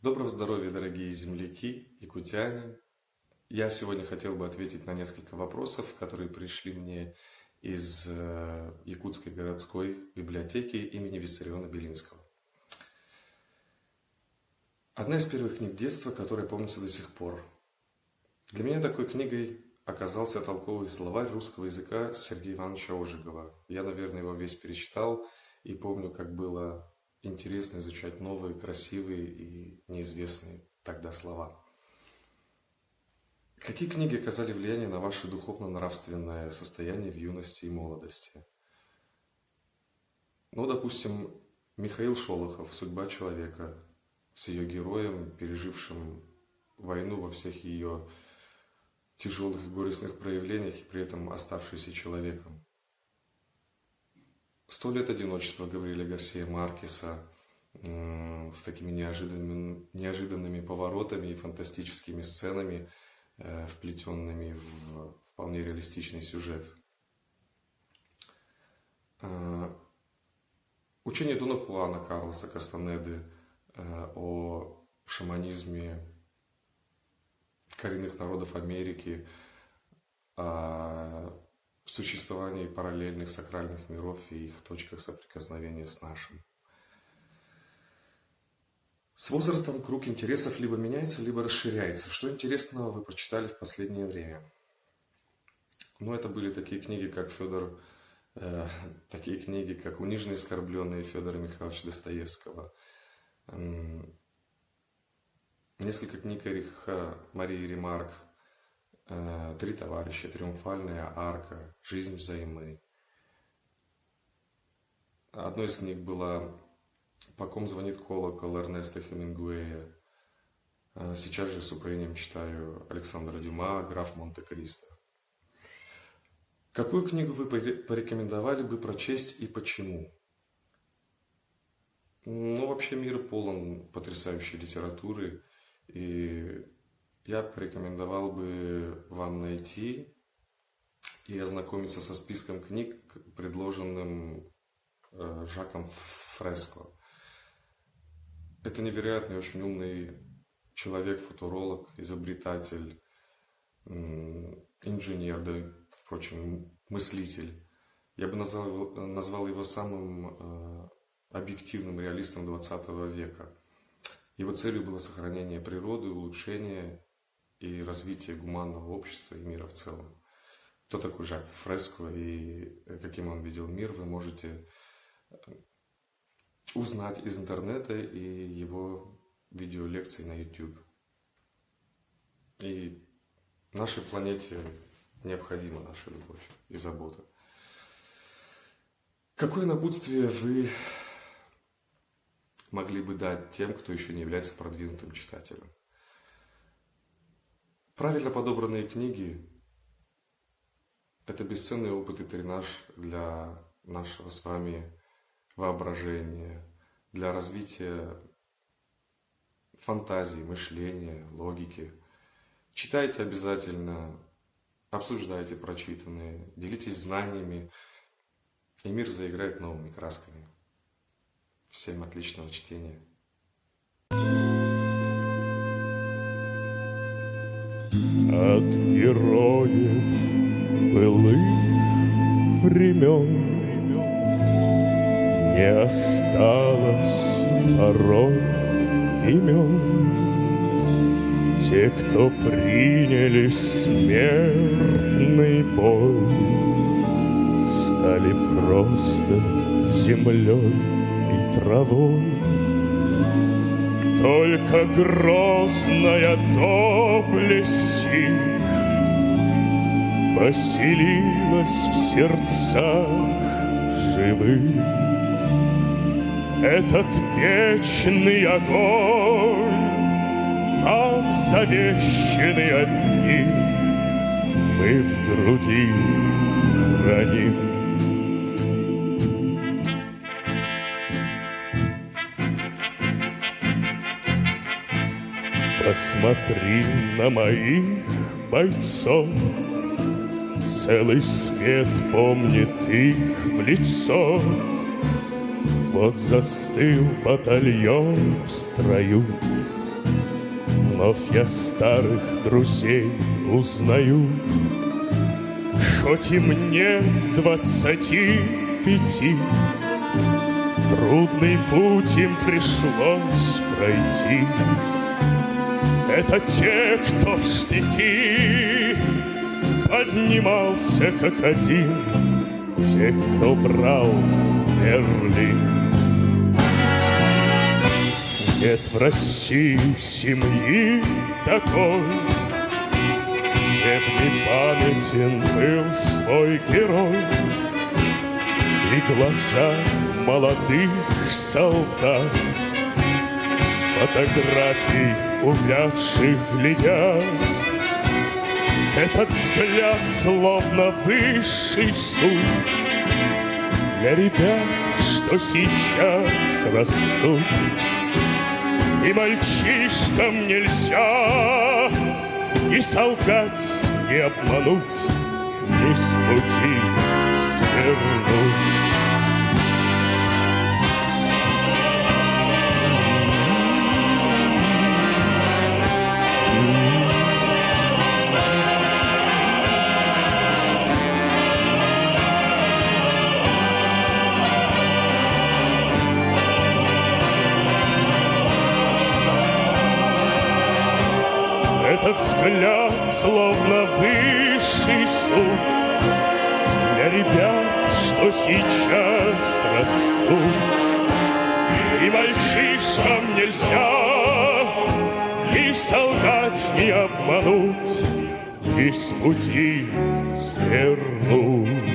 Доброго здоровья, дорогие земляки, якутяне. Я сегодня хотел бы ответить на несколько вопросов, которые пришли мне из Якутской городской библиотеки имени Виссариона Белинского. Одна из первых книг детства, которая помнится до сих пор. Для меня такой книгой оказался толковый словарь русского языка Сергея Ивановича Ожегова. Я, наверное, его весь перечитал и помню, как было интересно изучать новые, красивые и неизвестные тогда слова. Какие книги оказали влияние на ваше духовно-нравственное состояние в юности и молодости? Допустим, Михаил Шолохов «Судьба человека» с ее героем, пережившим войну во всех ее тяжелых и горестных проявлениях и при этом оставшийся человеком. «100 лет одиночества» Габриэля Гарсия Маркеса с такими неожиданными поворотами и фантастическими сценами, вплетенными в вполне реалистичный сюжет. Учение Дона Хуана Карлоса Кастанеды о шаманизме коренных народов Америки, о существовании параллельных сакральных миров и их точках соприкосновения с нашим. С возрастом круг интересов либо меняется, либо расширяется. Что интересного вы прочитали в последнее время? Это были такие книги, как «Униженные и оскорбленные» Федора Михайловича Достоевского. Несколько книг Эриха Марии Ремарк. «Три товарища», «Триумфальная арка», «Жизнь взаймы». Одной из книг была «По ком звонит колокол» Эрнеста Хемингуэя. Сейчас же с упоением читаю Александра Дюма «Граф Монте-Кристо». Какую книгу вы порекомендовали бы прочесть и почему? Вообще мир полон потрясающей литературы, и я порекомендовал бы вам найти и ознакомиться со списком книг, предложенным Жаком Фреско. Это невероятный, очень умный человек, футуролог, изобретатель, инженер, да, впрочем, мыслитель. Я бы назвал его самым объективным реалистом 20 века. Его целью было сохранение природы, улучшение и развитие гуманного общества и мира в целом. Кто такой Жак Фреско и каким он видел мир, вы можете узнать из интернета и его видеолекций на YouTube. И нашей планете необходима наша любовь и забота. Какое напутствие вы могли бы дать тем, кто еще не является продвинутым читателем? Правильно подобранные книги – это бесценный опыт и тренаж для нашего с вами воображения, для развития фантазии, мышления, логики. Читайте обязательно, обсуждайте прочитанное, делитесь знаниями, и мир заиграет новыми красками. Всем отличного чтения. От героев былых времен не осталось порой имен. Те, кто приняли смертный бой, стали просто землей и травой. Только грозная доблесть их поселилась в сердцах живых. Этот вечный огонь, нам завещанный одни, мы в груди храним. Посмотри на моих бойцов, целый свет помнит их в лицо. Вот застыл батальон в строю, Вновь я старых друзей узнаю, хоть им нет 25, трудный путь им пришлось пройти. Это те, кто в штыки поднимался как один, те, кто брал Берлин. Нет в России семьи такой, где б не памятен был свой герой. И глаза молодых солдат с фотографий увядших глядят. Этот взгляд словно высший суд для ребят, что сейчас растут. И мальчишкам нельзя и солгать, не обмануть, ни с пути свернуть. Этот взгляд словно высший суд для ребят, что сейчас растут. И мальчишкам нельзя ни солгать, ни обмануть, ни с пути свернуть.